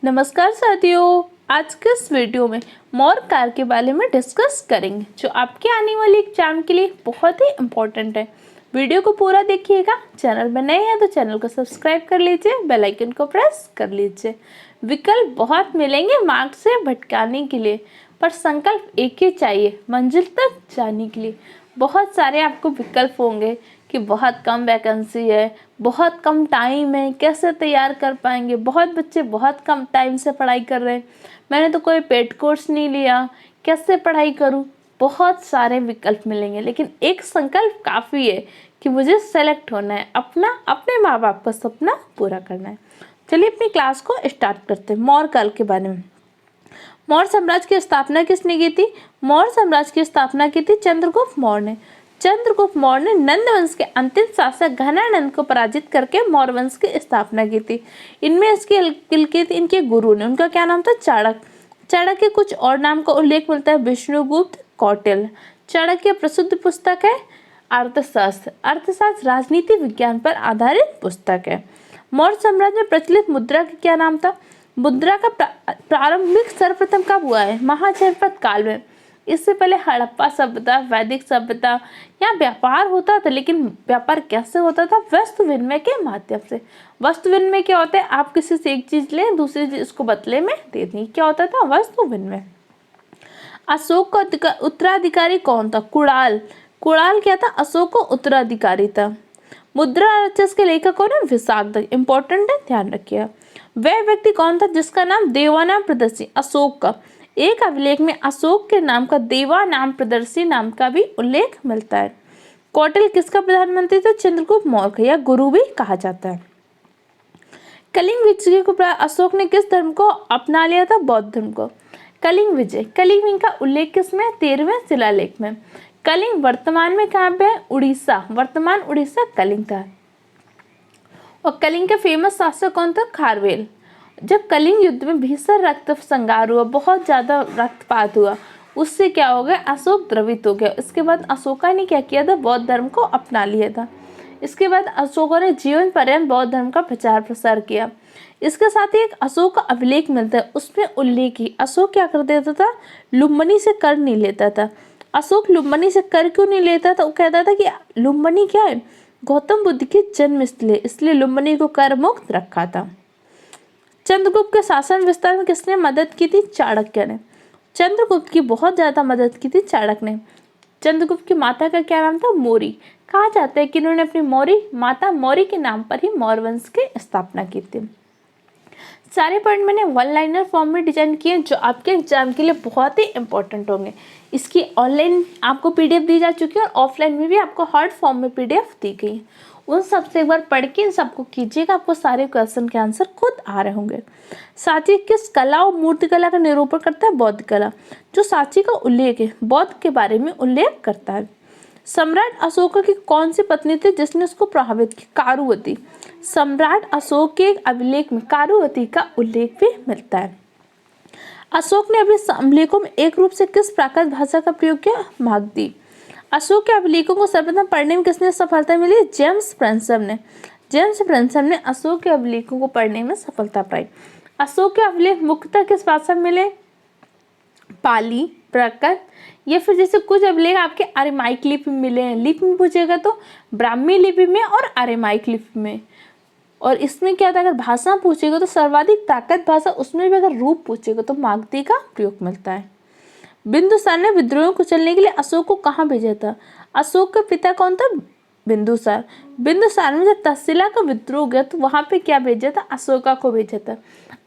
नमस्कार साथियों, आज के इस वीडियो में मौर्य काल के बारे में डिस्कस करेंगे जो आपके आने वाले एग्जाम के लिए बहुत ही इम्पोर्टेंट है। वीडियो को पूरा देखिएगा। चैनल में नए हैं तो चैनल को सब्सक्राइब कर लीजिए, बेल आइकन को प्रेस कर लीजिए। विकल्प बहुत मिलेंगे मार्क्स से भटकाने के लिए, पर संकल्प एक ही चाहिए मंजिल तक जाने के लिए। बहुत सारे आपको विकल्प होंगे कि बहुत कम वैकेंसी है, बहुत कम टाइम है, कैसे तैयार कर पाएंगे, बहुत बच्चे बहुत कम टाइम से पढ़ाई कर रहे हैं, मैंने तो कोई पेड कोर्स नहीं लिया, कैसे पढ़ाई करूं। बहुत सारे विकल्प मिलेंगे, लेकिन एक संकल्प काफ़ी है कि मुझे सेलेक्ट होना है, अपने माँ बाप का सपना पूरा करना है। चलिए अपनी क्लास को स्टार्ट करते हैं। मौर्य काल के बारे में। मौर्य साम्राज्य की स्थापना किसने की थी? मौर्य साम्राज्य की स्थापना की थी चंद्रगुप्त मौर्य ने। चंद्रगुप्त मौर्य ने नंद वंश के अंतिम शासक घनानंद को पराजित करके मौर्य वंश की स्थापना की थी। इनमें इसके इनके गुरु ने, उनका क्या नाम था? चाणक्य। चाणक्य के कुछ और नाम का उल्लेख मिलता है, विष्णुगुप्त, कौटिल्य। चाणक्य प्रसिद्ध पुस्तक है अर्थशास्त्र। अर्थशास्त्र राजनीति विज्ञान पर आधारित पुस्तक है। मौर्य साम्राज्य में प्रचलित मुद्रा का क्या नाम था? मुद्रा का प्रारंभिक सर्वप्रथम कब हुआ है? महाजनपद काल में। इससे पहले हड़प्पा सभ्यता, वैदिक सभ्यता, यहाँ व्यापार होता था, लेकिन व्यापार कैसे होता था? वस्तु विनिमय के माध्यम से। वस्तु विनिमय क्या होता है? आप किसी से एक चीज लें, दूसरी चीज उसको बदले में दे दें। क्या होता था? वस्तु विनिमय। अशोक का उत्तराधिकारी कौन था? कुणाल। कुणाल क्या था? अशोक का उत्तराधिकारी था। मुद्रा राक्षस के लेखक कौन है? विशाखदत्त। इंपॉर्टेंट है, ध्यान रखिएगा। वह व्यक्ति कौन था जिसका नाम देवानाम प्रदर्शी? अशोक का। एक अभिलेख में अशोक के नाम का देवानाम प्रदर्शी नाम का भी उल्लेख मिलता है। कौटिल्य किसका प्रधानमंत्री था? चंद्रगुप्त मौर्य या गुरु भी कहा जाता है। कलिंग विजय को अशोक ने किस धर्म को अपना लिया था? बौद्ध धर्म को। कलिंग विजय, कलिंग का उल्लेख किसमें? 13वें शिलालेख में। कलिंग वर्तमान में कहाँ पे है? उड़ीसा। वर्तमान उड़ीसा कलिंग था। और कलिंग का फेमस शासक कौन था? खारवेल। जब कलिंग युद्ध में भीषण रक्त संहार हुआ, बहुत ज्यादा रक्तपात हुआ, उससे क्या हो गया? अशोक द्रवित हो गया। इसके बाद अशोका ने क्या किया था? बौद्ध धर्म को अपना लिया था। इसके बाद अशोका ने जीवन पर्यंत बौद्ध धर्म का प्रचार प्रसार किया। इसके साथ ही एक अशोक का अभिलेख मिलता है, उसमें उल्लेख ही अशोक क्या कर देता था? लुम्बिनी से कर नहीं लेता था। अशोक लुम्बिनी से कर क्यों नहीं लेता था? वो कहता था कि लुम्बिनी क्या है? गौतम बुद्ध की जन्म स्थली, इसलिए लुम्बिनी को कर मुक्त रखा था। चंद्रगुप्त के शासन विस्तार में किसने मदद की थी? चाणक्य ने। चंद्रगुप्त की बहुत ज्यादा मदद की थी चाणक्य ने। चंद्रगुप्त की माता का क्या नाम था? मौरी। कहा जाता है कि इन्होंने अपनी माता मौरी के नाम पर ही मौर्य वंश की स्थापना की थी। सारे पॉइंट मैंने वन लाइनर फॉर्म में डिजाइन किए जो आपके एग्जाम के लिए बहुत ही इंपॉर्टेंट होंगे। इसकी ऑनलाइन आपको पीडीएफ दी जा चुकी है और ऑफलाइन में भी आपको हार्ड फॉर्म में पीडीएफ दी गई है। उन सबसे एक बार पढ़ के इन सबको कीजिएगा, आपको सारे क्वेश्चन के आंसर खुद आ रहे होंगे। साची किस कला और मूर्ति कला का निरूपण करता है? बौद्ध कला। जो साची का उल्लेख है बौद्ध के बारे में उल्लेख करता है। सम्राट अशोक की कौन सी पत्नी थी जिसने उसको प्रभावित किया? कारुवती। सम्राट अशोक के एक अभिलेख में कारुवती का उल्लेख भी मिलता है। अशोक ने अपने अभिलेखों में एक रूप से किस प्राकृत भाषा का प्रयोग किया? मागधी। अशोक के अभिलेखों को सर्वप्रथम पढ़ने में किसने सफलता मिली? जेम्स फ्रेंसम ने। जेम्स फ्रेंसम ने अशोक के अभिलेखों को पढ़ने में सफलता पाई। अशोक के अभिलेख मुख्यतः किस भाषा में मिले? पाली, प्राकृत, या फिर जैसे कुछ अभिलेख आपके अरेमाइक लिपि में मिले हैं। लिपि में पूछेगा तो ब्राह्मी लिपि में और अरेमाइक लिपि में। और इसमें क्या था? अगर भाषा पूछेगा तो सर्वाधिक प्राकृत भाषा, उसमें भी अगर रूप पूछेगा तो मागधी का प्रयोग मिलता है। बिंदुसार ने विद्रोह को चलने के लिए अशोक को कहाँ भेजा था? अशोक का पिता कौन था? बिंदुसार। बिंदुसार में जब तक्षशिला का विद्रोह गया तो वहां पे क्या भेजा था? अशोका को भेजा था।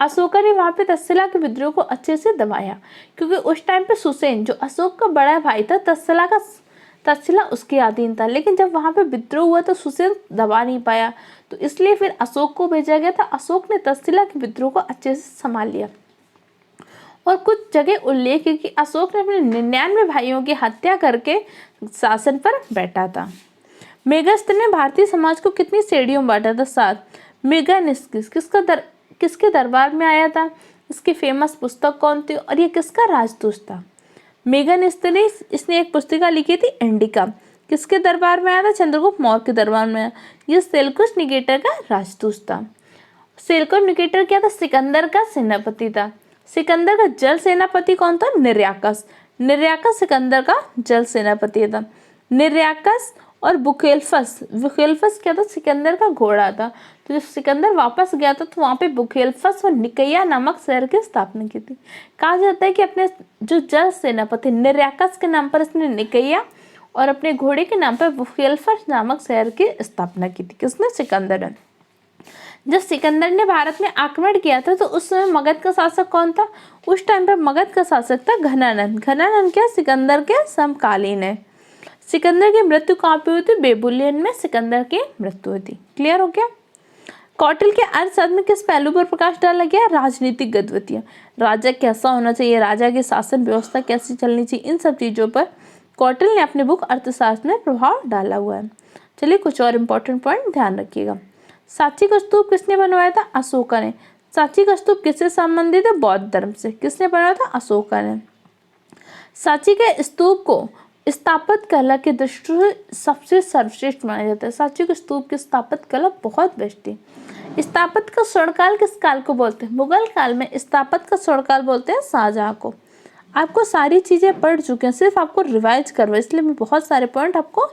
अशोका ने वहां पे तक्षशिला के विद्रोह को अच्छे से दबाया, क्योंकि उस टाइम पे सुसेन जो अशोक का बड़ा भाई था, तक्षशिला उसके अधीन था, लेकिन जब वहां पे विद्रोह हुआ तो सुसेन दबा नहीं पाया, तो इसलिए फिर अशोक को भेजा गया था। अशोक ने तक्षशिला के विद्रोह को अच्छे से संभाल लिया। और कुछ जगह उल्लेख है कि अशोक ने अपने 99 भाइयों की हत्या करके शासन पर बैठा था। मेगास्तर ने भारतीय समाज को कितनी श्रेणियों में बांटा था? 7। मेगानिस्किस किसके दरबार में आया था? इसकी फेमस पुस्तक कौन थी और ये किसका राजदूत था? मेगानिस्तर ने इसने एक पुस्तिका लिखी थी, इंडिका। किसके दरबार में आया था? चंद्रगुप्त मौर्य के दरबार में आया। ये सेल्यूकस निकेटर का राजदूत था। सेल्यूकस निकेटर क्या था? सिकंदर का सेनापति था। सिकंदर का जल सेनापति कौन था? निर्याकस। निर्याकस सिकंदर का जल सेनापति था। निर्याकस और बुखेल्फस, बुखेल्फस क्या था? सिकंदर का घोड़ा था। तो जब सिकंदर वापस गया था तो वहाँ पे बुखेल्फस और निकैया नामक शहर की स्थापना की थी। कहा जाता है कि अपने जो जल सेनापति निर्याकस के नाम पर इसने निकैया और अपने घोड़े के नाम पर बुखेल्फस नामक शहर की स्थापना की थी। किसने? सिकंदर ने। जब सिकंदर ने भारत में आक्रमण किया था तो उस समय मगध का शासक कौन था? उस टाइम पर मगध का शासक था घनानंद। घनानंद क्या? सिकंदर के समकालीन है। सिकंदर की मृत्यु कहाँ पे हुई थी? बेबुलियन में सिकंदर की मृत्यु हुई थी। क्लियर हो गया? कौटिल्य के अर्थशास्त्र में किस पहलू पर प्रकाश डाला गया? राजनीतिक गतिविधियां, राजा कैसा होना चाहिए, राजा की शासन व्यवस्था कैसी चलनी चाहिए, इन सब चीजों पर कौटिल्य ने अपने बुक अर्थशास्त्र में प्रभाव डाला हुआ है। चलिए कुछ और इम्पोर्टेंट पॉइंट ध्यान रखिएगा। सांची का स्तूप किसने बनवाया था? अशोका ने। सांची का स्तूप किससे संबंधित है? बौद्ध धर्म से। किसने बनवाया था? अशोका ने। सांची के स्तूप को स्थापत्य कला की दृष्टि से सबसे सर्वश्रेष्ठ माना जाता है। सांची के स्तूप की स्थापत्य कला बहुत बेस्ट थी। स्थापत्य का स्वर्णकाल किस काल को बोलते हैं? मुगल काल में स्थापत्य का स्वर्णकाल बोलते हैं शाहजहां को। आपको सारी चीजें पढ़ चुके हैं, सिर्फ आपको रिवाइज करवा, इसलिए मैं बहुत सारे पॉइंट आपको।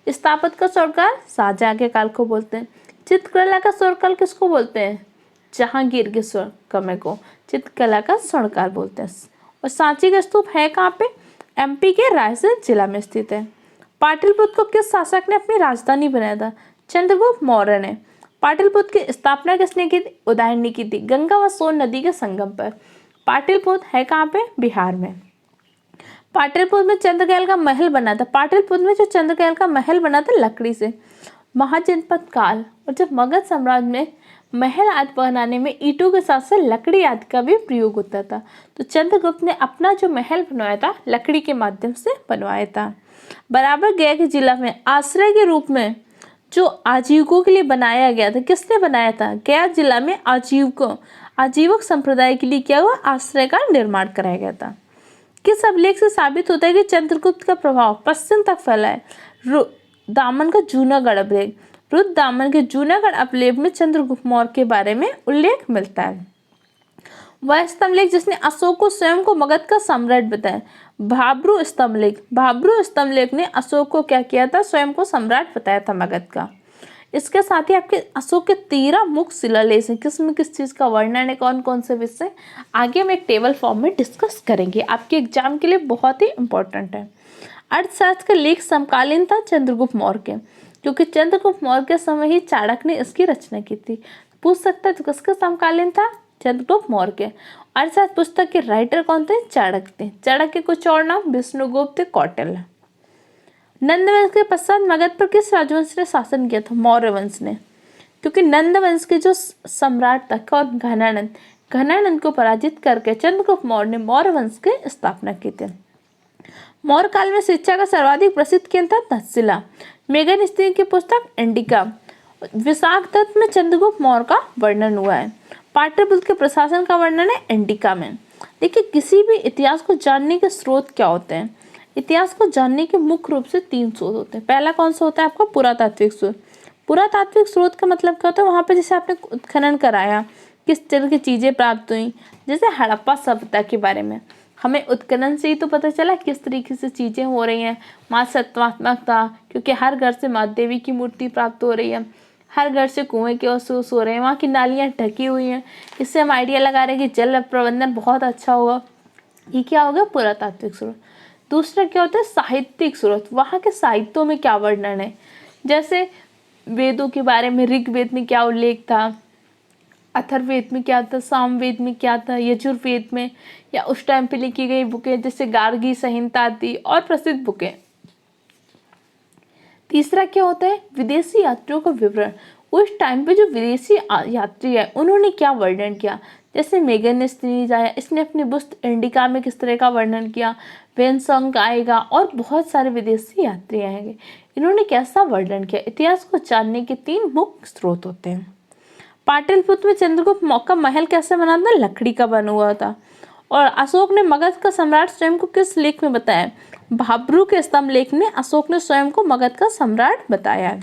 स्थापत्य का स्वर्णकाल शाहजहां के काल को बोलते हैं। चित्रकला का स्वर्णकाल किसको बोलते हैं? जहांगीर के समय को चित्रकला का स्वर्णकाल बोलते हैं। और सांची का स्तूप है कहाँ पे? एमपी के रायसेन जिला में स्थित है। पाटलिपुत्र को किस शासक ने अपनी राजधानी बनाया था? चंद्रगुप्त मौर्य ने। पाटलिपुत्र की स्थापना किसने की थी? उदयन ने की थी, गंगा व सोन नदी के संगम पर। पाटलिपुत्र है कहाँ पे? बिहार में। पाटलिपुत्र में चंद्रकेल का महल बना था। पाटलिपुत्र में जो चंद्रकेल का महल बना था लकड़ी से। महाजनपद काल और जब मगध साम्राज्य में महल आदि बनाने में ईंटों के साथ साथ लकड़ी आदि का भी प्रयोग होता था। तो चंद्रगुप्त ने अपना जो महल बनवाया था लकड़ी के माध्यम से बनवाया था। बराबर गया के जिला में आश्रय के रूप में जो आजीविकों के लिए बनाया गया था, किसने बनाया था? गया जिला में आजीवक संप्रदाय के लिए क्या हुआ? आश्रय का निर्माण कराया गया था। किस अभिलेख से साबित होता है कि चंद्रगुप्त का प्रभाव पश्चिम तक फैला है? दामन का जूनागढ़ अभिलेख। रुद्र दामन के जूनागढ़ अभिलेख में चंद्रगुप्त मौर्य के बारे में उल्लेख मिलता है। वह स्तंभलेख जिसने अशोक को स्वयं को मगध का सम्राट बताया, भाब्रू स्तंभलेख। भाब्रू स्तंभलेख ने अशोक को क्या किया था? स्वयं को सम्राट बताया था मगध का। इसके साथ ही आपके अशोक के 13 मुख्य शिलालेख हैं। किसमें किस चीज का वर्णन है, कौन कौन से विषय, आगे हम एक टेबल फॉर्म में डिस्कस करेंगे। आपके एग्जाम के लिए बहुत ही इंपॉर्टेंट है। अर्थशास्त्र का लेख समकालीन था चंद्रगुप्त मौर्य के, क्योंकि चंद्रगुप्त मौर्य के समय ही चाणक्य ने इसकी रचना की थी। पूछ सकता है तो किसका समकालीन था? चंद्रगुप्त मौर्य के। अर्थशास्त्र पुस्तक के राइटर कौन थे? चाणक्य थे। चाणक्य के कुछ और नाम विष्णुगुप्त, कौटिल्य। नंद वंश के पश्चात मगध पर किस राजवंश ने शासन किया था? मौर्य वंश ने, क्योंकि नंद वंश के जो सम्राट था कौन? घनानंद। घनानंद को पराजित करके चंद्रगुप्त मौर्य ने मौर्य वंश की स्थापना की थी। मौर्य काल में शिक्षा का सर्वाधिक प्रसिद्ध केंद्र था तक्षशिला। मेघनास्ती की पुस्तक इंडिका। विशाखदत्त में चंद्रगुप्त मौर्य का वर्णन हुआ है। पाटलिपुत्र के प्रशासन का वर्णन है इंडिका में। देखिए, किसी भी इतिहास को जानने के स्रोत क्या होते हैं? इतिहास को जानने के मुख्य रूप से 3 स्रोत होते हैं। पहला कौन सा होता है आपका? पुरातात्विक स्रोत। पुरातात्विक स्रोत का मतलब क्या होता है? वहाँ पे जैसे आपने उत्खनन कराया, किस तरह की चीजें प्राप्त हुई, जैसे हड़प्पा सभ्यता के बारे में हमें उत्खनन से ही तो पता चला किस तरीके से चीजें हो रही हैं। माँ सत्वात्मक था, क्योंकि हर घर से माँ देवी की मूर्ति प्राप्त हो रही है, हर घर से कुएं के अवशेष हो रहे हैं, वहाँ की नालियाँ ढकी हुई हैं। इससे हम आइडिया लगा रहे हैं कि जल प्रबंधन बहुत अच्छा होगा। ये क्या होगा? पुरातात्विक स्रोत। दूसरा क्या होता है? साहित्यिक स्रोत। वहाँ के साहित्यों में क्या वर्णन है, जैसे वेदों के बारे में ऋग्वेद में क्या उल्लेख था, अथर्ववेद में क्या था, सामवेद में क्या था, यजुर्वेद में, या उस टाइम पे लिखी गई बुकें जैसे गार्गी संहिता आदि और प्रसिद्ध बुकें। तीसरा क्या होता है? विदेशी यात्रियों का विवरण। उस टाइम पे जो विदेशी यात्री है उन्होंने क्या वर्णन किया, जैसे मेघनास्ती आया, इसने अपनी पुस्तक इंडिका में किस तरह का वर्णन किया, वेनसंग आएगा और बहुत सारे विदेशी यात्री आएंगे, इन्होंने कैसा वर्णन किया। इतिहास को जानने के 3 मुख्य स्रोत होते हैं। पाटलिपुत्र में चंद्रगुप्त मौर्य का महल कैसे बना था? लकड़ी का बना हुआ था। और अशोक ने मगध का सम्राट स्वयं को किस लेख में बताया? भाब्रू के स्तंभ लेख में अशोक ने स्वयं को मगध का सम्राट बताया है।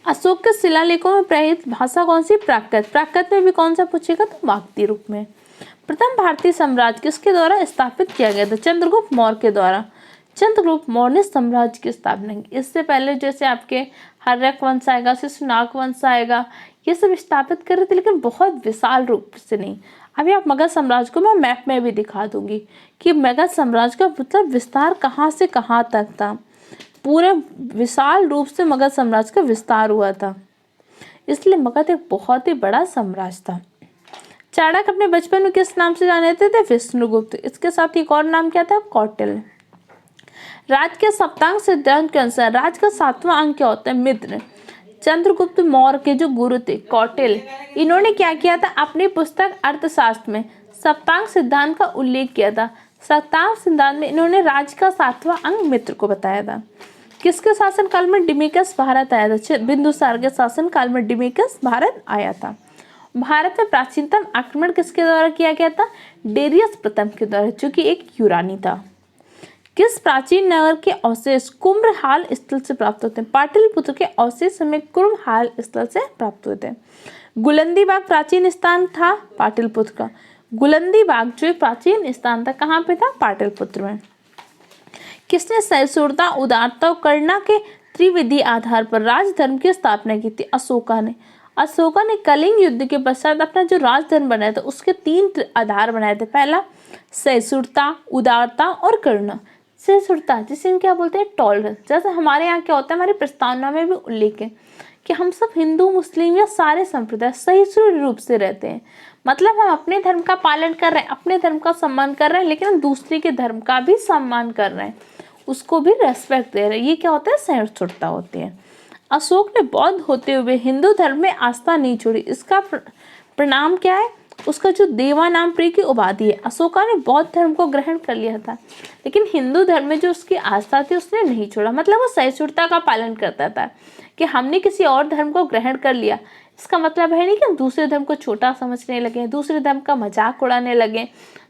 अशोक के शिलालेखों में प्रयुक्त भाषा कौन सी? प्राकृत। प्राकृत में भी कौन सा पूछेगा? तो वाक्य रूप में। प्रथम भारतीय साम्राज्य किसके द्वारा स्थापित किया गया था? चंद्रगुप्त मौर्य के द्वारा। चंद्रगुप्त मौर्य ने साम्राज्य की स्थापना की। इससे पहले जैसे आपके हर्यक वंश आएगा, शिशुनाग वंश आएगा, ये सब स्थापित कर रहे थे, लेकिन बहुत विशाल रूप से नहीं। अभी आप मगध साम्राज्य को मैं मैप में भी दिखा दूंगी कि मगध साम्राज्य का मतलब विस्तार कहाँ से कहाँ तक था। पूरे विशाल रूप से मगध साम्राज्य का विस्तार हुआ था, इसलिए मगध एक बहुत ही बड़ा साम्राज्य था। चाणक्य अपने बचपन में किस नाम से जाने जाते थे? विष्णुगुप्त। इसके साथ एक और नाम क्या था? कौटिल्य। राज के सप्तांग सिद्धांत के अनुसार राज का 7वां अंक क्या होता है? मित्र। चंद्रगुप्त मौर्य के जो गुरु थे कौटिल्य, इन्होंने क्या किया था? अपनी पुस्तक अर्थशास्त्र में सप्तांग सिद्धांत का उल्लेख किया था। सप्तांग सिद्धांत में इन्होंने राज का 7वां अंक मित्र को बताया था। किसके शासनकाल में डिमेकस भारत आया था? बिंदुसार के शासनकाल में डिमेकस भारत आया था। भारत में प्राचीनतम आक्रमण किसके द्वारा किया गया था? डेरियस प्रथम के द्वारा, जो कि एक यूनानी था। किस प्राचीन नगर के अवशेष कुम्भहाल स्थल से प्राप्त होते हैं? पाटलिपुत्र के अवशेष हमें कुम्भहाल स्थल से प्राप्त होते हैं। गुलंदी बाग प्राचीन स्थान था पाटलिपुत्र का। गुलंदी बाग जो एक प्राचीन स्थान था, कहाँ पे था? पाटलिपुत्र में। किसने सहिष्णुता, उदारता और करुणा के त्रिविधि आधार पर राजधर्म की स्थापना की थी? अशोका ने। अशोका ने कलिंग युद्ध के पश्चात अपना जो राजधर्म बनाया था उसके 3 आधार बनाए थे। पहला सहिष्णुता, उदारता और करुणा। सहिष्णुता जिसे हम क्या बोलते हैं? टॉलरेंस। जैसे हमारे यहाँ क्या होता है, हमारी प्रस्तावना में भी उल्लेख है कि हम सब हिंदू, मुस्लिम या सारे संप्रदाय सहिष्णु रूप से रहते हैं। मतलब हम अपने धर्म का पालन कर रहे हैं, अपने धर्म का सम्मान कर रहे हैं, लेकिन हम दूसरे के धर्म का भी सम्मान कर रहे हैं, उसको भी रेस्पेक्ट दे रहे हैं। ये क्या होता है? सहिष्णुता होती है। अशोक ने बौद्ध होते हुए हिंदू धर्म में आस्था नहीं छोड़ी। इसका परिणाम क्या है? उसका जो देवानामप्रिय की उपाधि है। अशोका ने बौद्ध धर्म को ग्रहण कर लिया था, लेकिन हिंदू धर्म में जो उसकी आस्था थी उसने नहीं छोड़ा। मतलब वो सहिष्णुता का पालन करता था कि हमने किसी और धर्म को ग्रहण कर लिया, इसका मतलब है नहीं कि हम दूसरे धर्म को छोटा समझने लगे, दूसरे धर्म का मजाक उड़ाने लगे,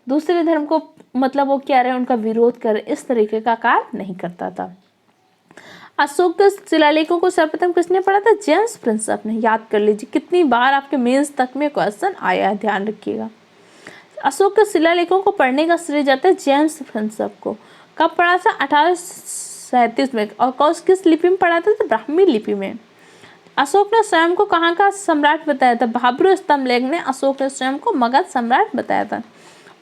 दूसरे धर्म को मतलब वो क्या रहे, उनका विरोध करे, इस तरीके का कार्य नहीं करता था। अशोक के शिलालेखों को सर्वप्रथम किसने पढ़ा था? जेम्स प्रिंसप ने। याद कर लीजिए, कितनी बार आपके मेंस तक में क्वेश्चन आया है, ध्यान रखिएगा। अशोक के शिलालेखों को पढ़ने का श्रेय जाता है जेम्स प्रिंसप को। कब पढ़ा था? 1837 में। और किस लिपि में पढ़ा था? तो ब्राह्मी लिपि में। अशोक ने स्वयं को कहाँ का सम्राट बताया था? भाब्रू स्तंभ लेख ने अशोक ने स्वयं को मगध सम्राट बताया था।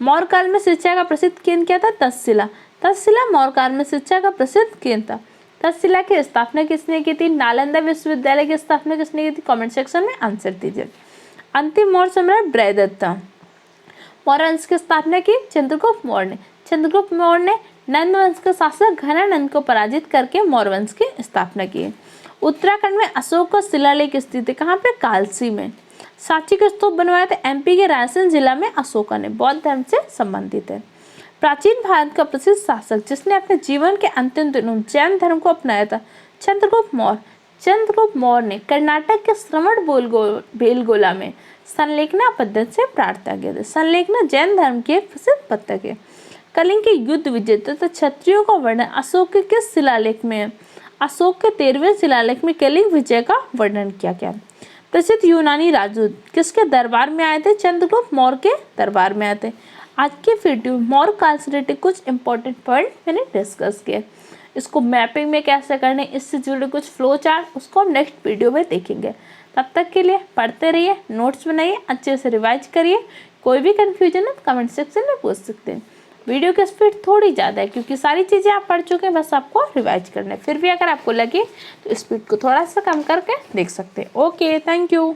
मौर्य काल में शिक्षा का प्रसिद्ध केंद्र क्या था? तक्षशिला। तक्षशिला मौर्य काल में शिक्षा का प्रसिद्ध केंद्र था। तक्षशिला की स्थापना किसने की थी? नालंदा विश्वविद्यालय की स्थापना किसने की थी? कमेंट सेक्शन में आंसर दीजिए। अंतिम मौर्य सम्राट बृहदत्त था। मौर्य वंश की स्थापना की चंद्रगुप्त मौर्य ने। चंद्रगुप्त मौर्य ने नंद वंश के शासक घनानंद को पराजित करके मौर्य वंश की स्थापना की। उत्तराखंड में अशोक का शिलालेख स्थित है, कहाँ पे? कालसी में। सांची का स्तूप बनवाया था एमपी के रायसेन जिला में अशोका ने। बौद्ध धर्म से संबंधित है। प्राचीन भारत का प्रसिद्ध शासक जिसने अपने जीवन के अंतिम दिनों में जैन धर्म को अपनाया था? चंद्रगुप्त मौर्य। चंद्रगुप्त मौर्य ने कर्नाटक के श्रवण बेलगोला में संलेखना पद्धति से प्रार्थना किया था। संलेखना जैन धर्म की एक प्रसिद्ध पद्धति है। कलिंग के युद्ध विजेता तथा क्षत्रियों का वर्णन अशोक के किस शिलालेख में है? अशोक के 13वें शिलालेख में कलिंग विजय का वर्णन किया गया। प्रसिद्ध यूनानी राजदूत किसके दरबार में आए थे? चंद्रगुप्त मौर्य के दरबार में आए थे। आज के वीडियो मौर्य काल से रिलेटेड कुछ इंपॉर्टेंट पॉइंट मैंने डिस्कस किए। इसको मैपिंग में कैसे करने, इससे जुड़े कुछ फ्लो चार्ट, उसको हम नेक्स्ट वीडियो में देखेंगे। तब तक के लिए पढ़ते रहिए, नोट्स बनाइए, अच्छे से रिवाइज करिए। कोई भी कन्फ्यूजन है तो कमेंट सेक्शन में पूछ सकते हैं। वीडियो की स्पीड थोड़ी ज़्यादा है क्योंकि सारी चीज़ें आप पढ़ चुके हैं, बस आपको रिवाइज करना है। फिर भी अगर आपको लगे तो स्पीड को थोड़ा सा कम करके देख सकते हैं। Okay, thank you.